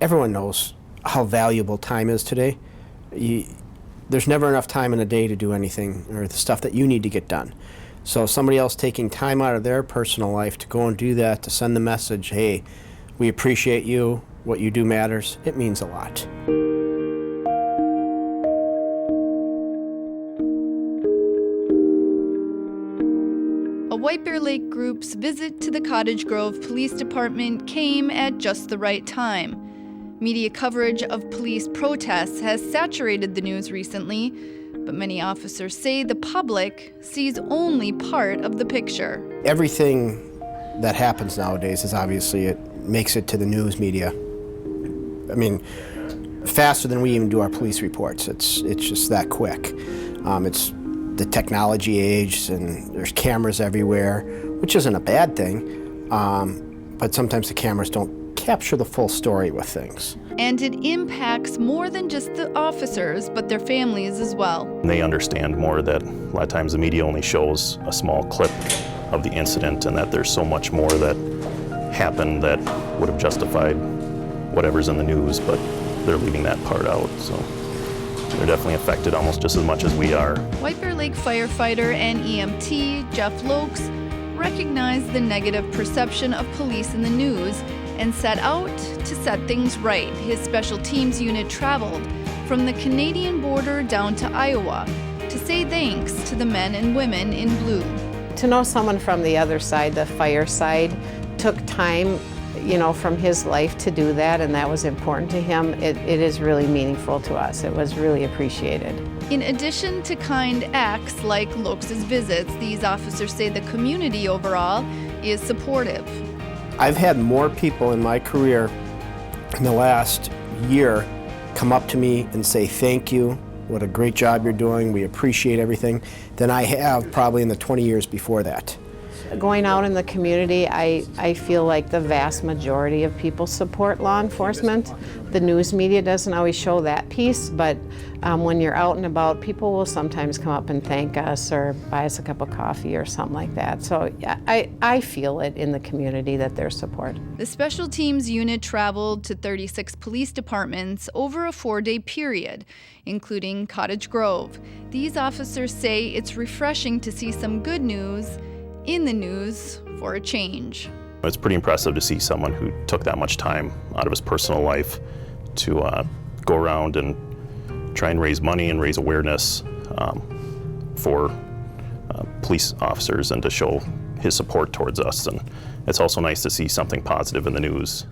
everyone knows how valuable time is today. There's never enough time in a day to do anything or the stuff that you need to get done. So somebody else taking time out of their personal life to go and do that, to send the message, hey, we appreciate you, what you do matters, it means a lot. A White Bear Lake group's visit to the Cottage Grove Police Department came at just the right time. Media coverage of police protests has saturated the news recently, but many officers say the public sees only part of the picture. Everything that happens nowadays is obviously, it makes it to the news media. I mean, faster than we even do our police reports. It's just that quick. It's the technology age, and there's cameras everywhere, which isn't a bad thing, but sometimes the cameras don't capture the full story with things. And it impacts more than just the officers, but their families as well. They understand more that a lot of times the media only shows a small clip of the incident, and that there's so much more that happened that would have justified whatever's in the news, but they're leaving that part out. So they're definitely affected almost just as much as we are. White Bear Lake firefighter and EMT Jeff Lokes recognized the negative perception of police in the news and set out to set things right. His special teams unit traveled from the Canadian border down to Iowa to say thanks to the men and women in blue. To know someone from the other side, the fire side, took time, from his life to do that, and that was important to him. It is really meaningful to us. It was really appreciated. In addition to kind acts like Lokes' visits, these officers say the community overall is supportive. I've had more people in my career in the last year come up to me and say thank you, what a great job you're doing, we appreciate everything, than I have probably in the 20 years before that. Going out in the community, I feel like the vast majority of people support law enforcement. The news media doesn't always show that piece, but when you're out and about, people will sometimes come up and thank us or buy us a cup of coffee or something like that. So I feel it in the community that there's support. The special teams unit traveled to 36 police departments over a 4-day period, including Cottage Grove. These officers say it's refreshing to see some good news in the news for a change. It's pretty impressive to see someone who took that much time out of his personal life to go around and try and raise money and raise awareness for police officers and to show his support towards us. And it's also nice to see something positive in the news.